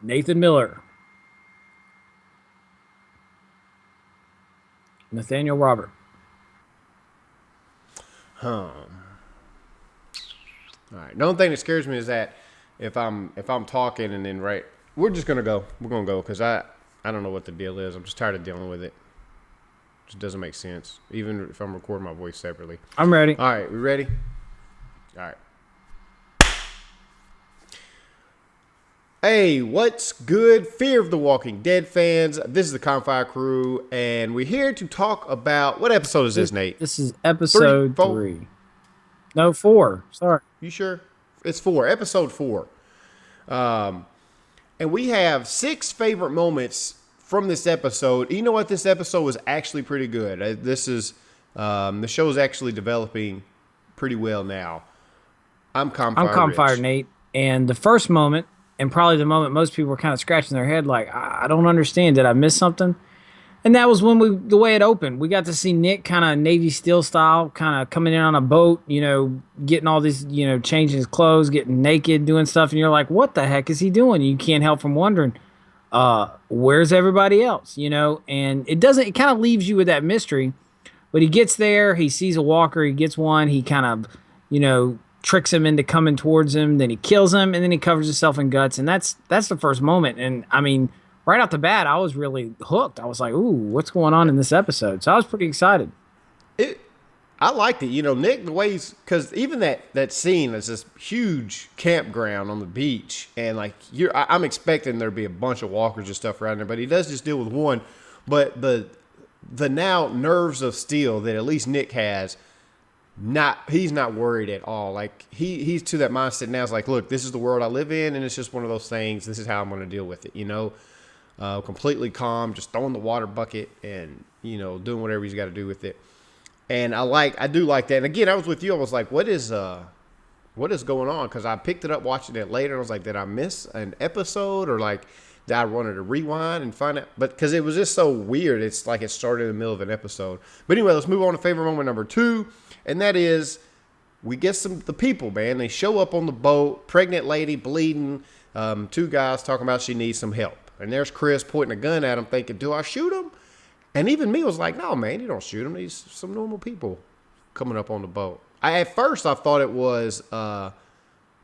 Nathan Miller, Nathaniel Robert. All right. The only thing that scares me is that if I'm talking and then we're just gonna go. We're gonna go because I don't know what the deal is. I'm just tired of dealing with it. It just doesn't make sense. Even if I'm recording my voice separately. I'm ready. All right, we ready? All right. Hey, what's good, Fear of the Walking Dead fans? This is the Campfire Crew, and we're here to talk about what episode is this, Nate? This is episode 3. No, 4. Sorry. You sure? It's 4. Episode 4. And we have 6 favorite moments from this episode. You know what? This episode was actually pretty good. The show is actually developing pretty well now. I'm Campfire Nate. And the first moment, and probably the moment most people were kind of scratching their head like, I don't understand. Did I miss something? And that was when the way it opened. We got to see Nick kind of Navy SEAL style, kind of coming in on a boat, getting all this, changing his clothes, getting naked, doing stuff. And you're like, what the heck is he doing? You can't help from wondering, where's everybody else, And it kind of leaves you with that mystery. But he gets there, he sees a walker, he gets one, he kind of, tricks him into coming towards him, then he kills him, and then he covers himself in guts. And that's the first moment. And I mean, right off the bat, I was really hooked. I was like, ooh, what's going on in this episode? So I was pretty excited. I liked it. Nick, the way because even that scene is this huge campground on the beach, and like I'm expecting there to be a bunch of walkers and stuff around there, but he does just deal with one. But the now nerves of steel that at least Nick has, he's not worried at all. Like he's to that mindset now. It's like, look, this is the world I live in, and it's just one of those things. This is how I'm going to deal with it. Completely calm, just throwing the water bucket and, doing whatever he's got to do with it. And I do like that. And again, I was with you. I was like, what is going on? Cause I picked it up watching it later. And I was like, did I miss an episode or like, did I wanted to rewind and find it? But cause it was just so weird. It's like it started in the middle of an episode, but anyway, let's move on to favorite moment number 2. And that is we get the people, man. They show up on the boat, pregnant lady bleeding, 2 guys talking about she needs some help. And there's Chris pointing a gun at him thinking, do I shoot him? And even me was like, no, man, you don't shoot him. These some normal people coming up on the boat. At first I thought it was, who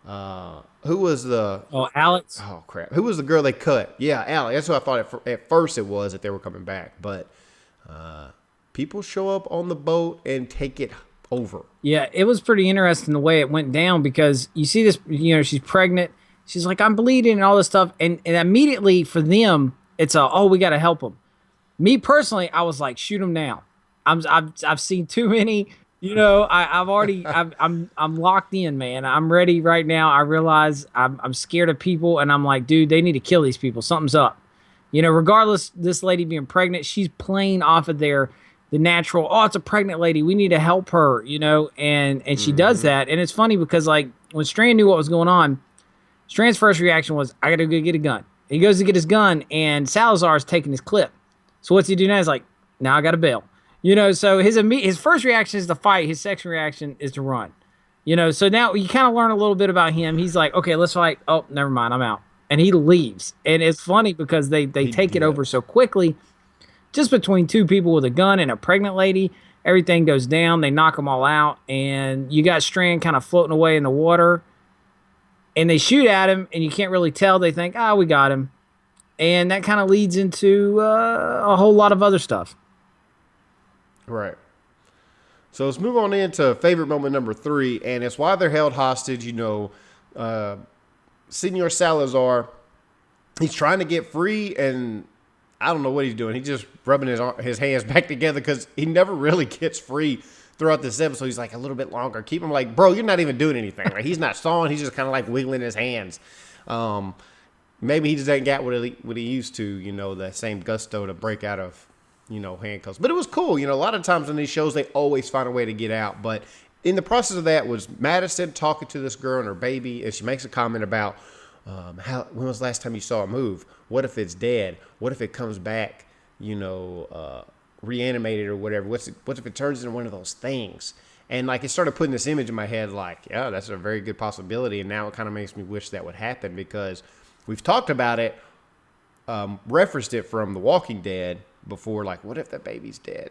was the... Oh, Alex? Oh, crap. Who was the girl they cut? Yeah, Alex. That's what I thought at first it was, that they were coming back. But people show up on the boat and take it over. Yeah, it was pretty interesting the way it went down because you see this, she's pregnant. She's like, I'm bleeding and all this stuff. And immediately for them, it's we got to help him. Me personally, I was like, shoot him now. I've seen too many, I'm locked in, man. I'm ready right now. I realize I'm scared of people and I'm like, dude, they need to kill these people. Something's up. Regardless, this lady being pregnant, she's playing off of the natural, it's a pregnant lady. We need to help her, and she does that. And it's funny because like when Strand knew what was going on, Strand's first reaction was, I got to go get a gun. He goes to get his gun, and Salazar's taking his clip. So what's he do now? He's like, now I got to bail. So his first reaction is to fight. His second reaction is to run. So now you kind of learn a little bit about him. He's like, okay, let's fight. Oh, never mind, I'm out. And he leaves. And it's funny because they take it over so quickly. Just between 2 people with a gun and a pregnant lady, everything goes down. They knock them all out. And you got Strand kind of floating away in the water. And they shoot at him, and you can't really tell. They think, we got him. And that kind of leads into a whole lot of other stuff. Right. So let's move on into favorite moment number 3, and it's why they're held hostage. Senor Salazar, he's trying to get free, and I don't know what he's doing. He's just rubbing his hands back together because he never really gets free throughout this episode. He's like, a little bit longer. Keep him like, bro, you're not even doing anything. Like, he's not sawing. He's just kind of like wiggling his hands. Maybe he just ain't got what he used to, that same gusto to break out of, handcuffs. But it was cool. A lot of times in these shows, they always find a way to get out. But in the process of that was Madison talking to this girl and her baby, and she makes a comment about, when was the last time you saw it move? What if it's dead? What if it comes back, reanimated or whatever? What if it turns into one of those things? And like it started putting this image in my head, like, yeah, that's a very good possibility. And now it kind of makes me wish that would happen because we've talked about it, referenced it from The Walking Dead before. Like, what if that baby's dead?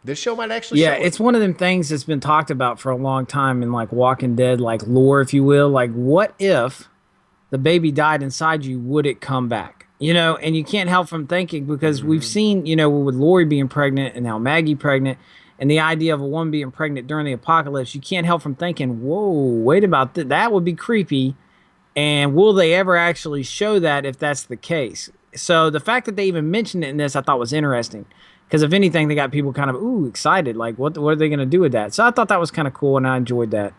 This show might actually Yeah, show it. it's one of them things that's been talked about for a long time in like Walking Dead, like lore, if you will. Like, what if the baby died inside you? Would it come back? You know, and you can't help from thinking because we've seen, you know, with Lori being pregnant and now Maggie pregnant, and the idea of a woman being pregnant during the apocalypse, you can't help from thinking, whoa, wait about that. That would be creepy. And will they ever actually show that if that's the case? So the fact that they even mentioned it in this, I thought was interesting. Because if anything, they got people kind of excited. Like, what are they going to do with that? So I thought that was kind of cool, and I enjoyed that.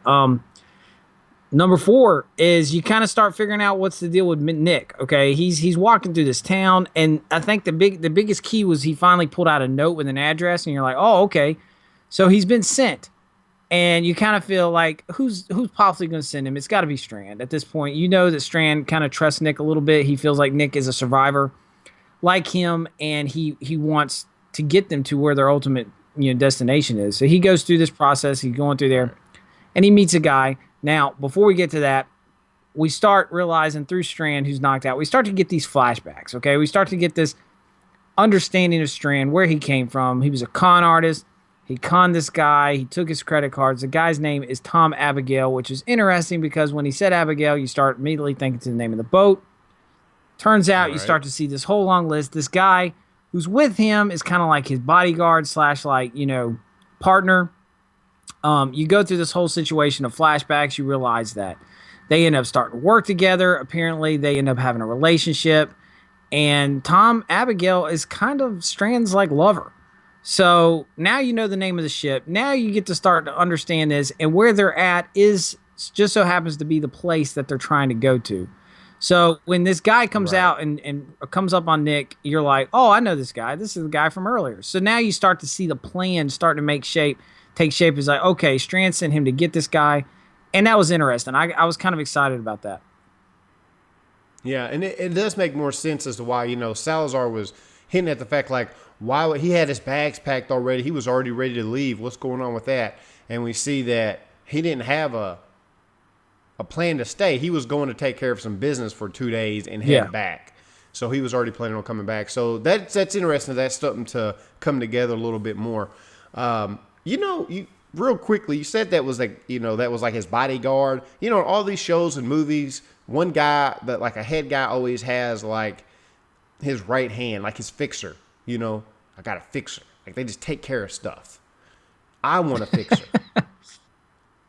Number four is you kind of start figuring out what's the deal with Nick. Okay, he's walking through this town, and I think the biggest key was he finally pulled out a note with an address, and you're like, oh, okay, so he's been sent. And you kind of feel like who's possibly going to send him? It's got to be Strand at this point. You know that Strand kind of trusts Nick a little bit. He feels like Nick is a survivor like him, and he wants to get them to where their ultimate destination is. So he goes through this process. He's going through there, and he meets a guy. Now, before we get to that, we start realizing through Strand, who's knocked out, we start to get these flashbacks. Okay, we start to get this understanding of Strand, where he came from. He was a con artist. He conned this guy. He took his credit cards. The guy's name is Tom Abigail, which is interesting because when he said Abigail, you start immediately thinking to the name of the boat. Turns out you start to see this whole long list. This guy who's with him is kind of like his bodyguard slash like, partner. You go through this whole situation of flashbacks. You realize that they end up starting to work together. Apparently, they end up having a relationship. And Tom Abigail is kind of Strand's like lover. So now you know the name of the ship. Now you get to start to understand this, and where they're at is just so happens to be the place that they're trying to go to. So when this guy comes out and comes up on Nick, you're like, oh, I know this guy. This is the guy from earlier. So now you start to see the plan start to take shape. It's like, okay, Strand sent him to get this guy. And that was interesting. I was kind of excited about that. Yeah, and it does make more sense as to why, Salazar was hinting at the fact, like, why he had his bags packed already. He was already ready to leave. What's going on with that? And we see that he didn't have a plan to stay. He was going to take care of some business for 2 days and head back. So he was already planning on coming back. So that's interesting. That's something to come together a little bit more. You real quickly, you said that was like, that was like his bodyguard. All these shows and movies, one guy that like a head guy always has like his right hand, like his fixer. I got a fixer. Like they just take care of stuff. I want a fixer.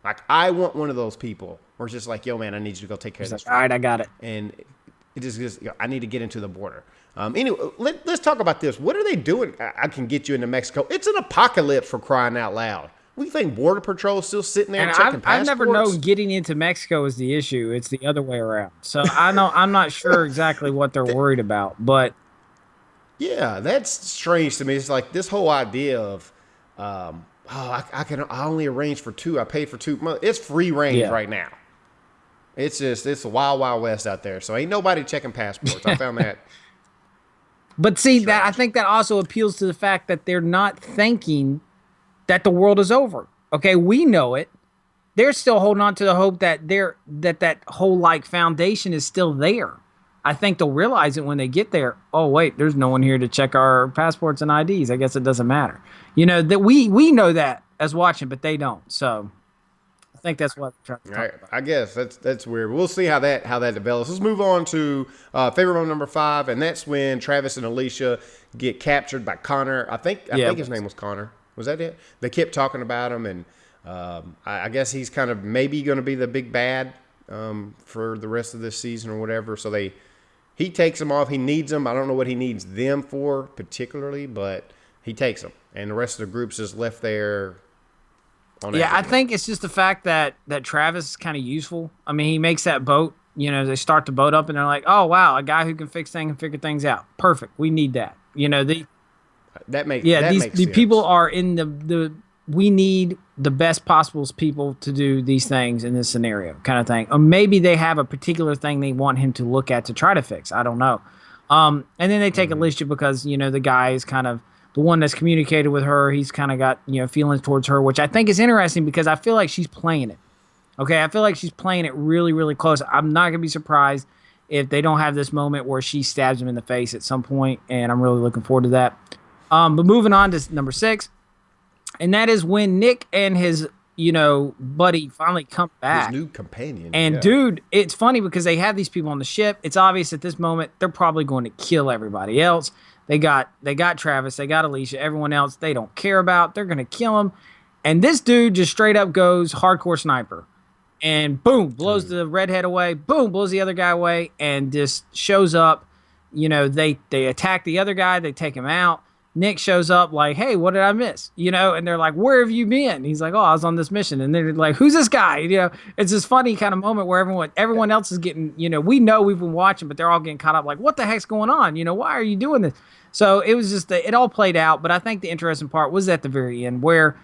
Like I want one of those people where it's just like, yo, man, I need you to go take care of this. All right, I got it. And it just I need to get into the border. Anyway, let's talk about this. What are they doing? I can get you into Mexico. It's an apocalypse, for crying out loud. We think Border Patrol is still sitting there checking passports? I've never known getting into Mexico is the issue. It's the other way around. So I'm not sure exactly what they're worried about, but yeah, that's strange to me. It's like this whole idea of, I only arrange for two. I pay for 2 months. It's free range right now. It's a wild, wild west out there. So ain't nobody checking passports. I found that. But see, that I think that also appeals to the fact that they're not thinking that the world is over. Okay, we know it. They're still holding on to the hope that that whole like foundation is still there. I think they'll realize it when they get there. Oh wait, there's no one here to check our passports and IDs. I guess it doesn't matter. That we know that as watching, but they don't. So I think that's what they're trying to talk about. I guess that's weird. We'll see how that develops. Let's move on to favorite moment number 5, and that's when Travis and Alicia get captured by Connor. I think his name was Connor. Was that it? They kept talking about him, and I guess he's kind of maybe going to be the big bad for the rest of this season or whatever. So he takes them off. He needs them. I don't know what he needs them for particularly, but he takes them, and the rest of the group's just left there. I think it's just the fact that Travis is kind of useful. I mean, he makes that boat. They start the boat up, and they're like, "Oh wow, a guy who can fix things and figure things out. Perfect. We need that." That makes these people are in the we need the best possible people to do these things in this scenario kind of thing. Or maybe they have a particular thing they want him to look at to try to fix. I don't know. And then they take Alicia because, the guy is kind of the one that's communicated with her, he's kind of got, feelings towards her, which I think is interesting because I feel like she's playing it. Okay, I feel like she's playing it really, really close. I'm not gonna be surprised if they don't have this moment where she stabs him in the face at some point, and I'm really looking forward to that. But moving on to number 6, and that is when Nick and his, buddy finally come His back. new companion. And Yeah. dude, it's funny because they have these people on the ship. It's obvious at this moment they're probably going to kill everybody else. They got Travis, they got Alicia, everyone else they don't care about. They're gonna kill him. And this dude just straight up goes hardcore sniper. And boom, blows Dude. the redhead away, boom, blows the other guy away, and just shows up. They attack the other guy, they take him out. Nick shows up like, hey, what did I miss? And they're like, where have you been? He's like, oh, I was on this mission. And they're like, who's this guy? It's this funny kind of moment where everyone else is getting, we know we've been watching, but they're all getting caught up like, what the heck's going on? Why are you doing this? So it was just, it all played out. But I think the interesting part was at the very end where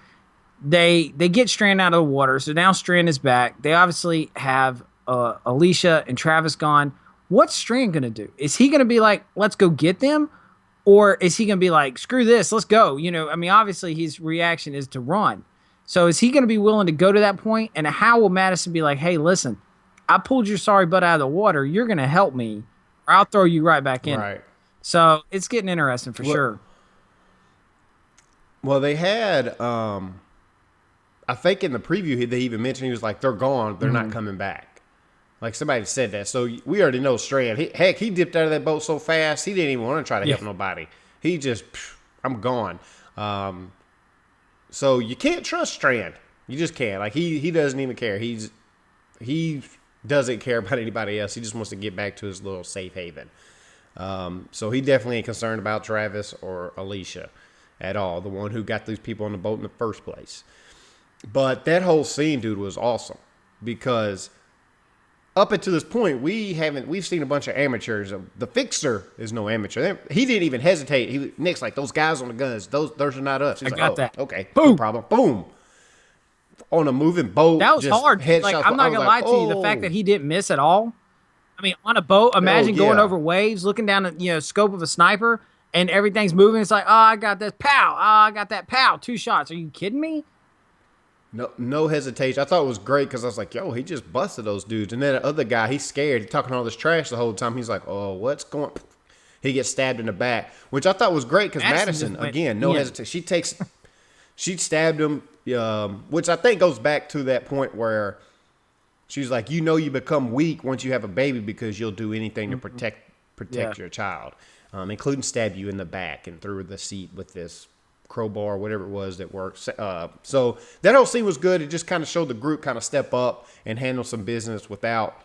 they get Strand out of the water. So now Strand is back. They obviously have Alicia and Travis gone. What's Strand going to do? Is he going to be like, let's go get them? Or is he going to be like, screw this, let's go? Obviously his reaction is to run. So is he going to be willing to go to that point? And how will Madison be like, hey, listen, I pulled your sorry butt out of the water. You're going to help me or I'll throw you right back in. Right. So it's getting interesting for sure. Well, they had, I think in the preview, they even mentioned he was like, they're gone. They're not coming back. Like somebody said that. So we already know Strand. He dipped out of that boat so fast, he didn't even want to try to help nobody. He just, I'm gone. So you can't trust Strand. You just can't. Like he doesn't even care. He doesn't care about anybody else. He just wants to get back to his little safe haven. So he definitely ain't concerned about Travis or Alicia at all, the one who got these people on the boat in the first place. But that whole scene, dude, was awesome because up until this point, we've seen a bunch of amateurs. The fixer is no amateur. He didn't even hesitate. Nick's like, those guys on the guns, those are not us. He's I like, got oh, that. okay, Boom. no problem. Boom. On a moving boat. That was just hard. headshots. Like, I'm not going to lie to you. The fact that he didn't miss at all. I mean, on a boat, imagine going over waves, looking down at, scope of a sniper, and everything's moving. It's like, oh, I got this. Pow. Oh, I got that. Pow. 2 shots. Are you kidding me? No hesitation. I thought it was great because I was like, yo, he just busted those dudes. And then the other guy, he's scared. He's talking all this trash the whole time. He's like, oh, what's going on? He gets stabbed in the back, which I thought was great because Madison, again, no hesitation. She stabbed him, which I think goes back to that point where she's like, you become weak once you have a baby because you'll do anything to protect your child, including stab you in the back and through the seat with this crowbar, whatever it was that works. So that whole scene was good. It just kind of showed the group kind of step up and handle some business without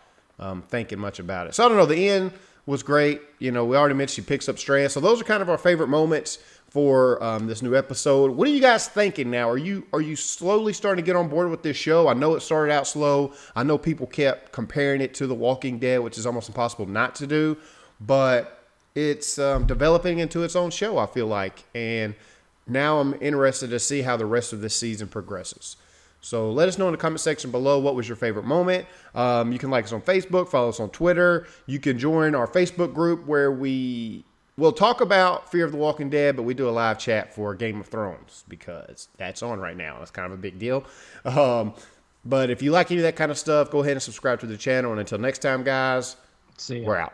thinking much about it. So I don't know. The end was great. We already mentioned she picks up Strand. So those are kind of our favorite moments for this new episode. What are you guys thinking now? Are you slowly starting to get on board with this show? I know it started out slow. I know people kept comparing it to The Walking Dead, which is almost impossible not to do. But it's developing into its own show, I feel like. And now I'm interested to see how the rest of this season progresses. So let us know in the comment section below what was your favorite moment. You can like us on Facebook, follow us on Twitter. You can join our Facebook group where we'll talk about Fear of the Walking Dead, but we do a live chat for Game of Thrones because that's on right now. That's kind of a big deal. But if you like any of that kind of stuff, go ahead and subscribe to the channel. And until next time, guys, See ya. we're out.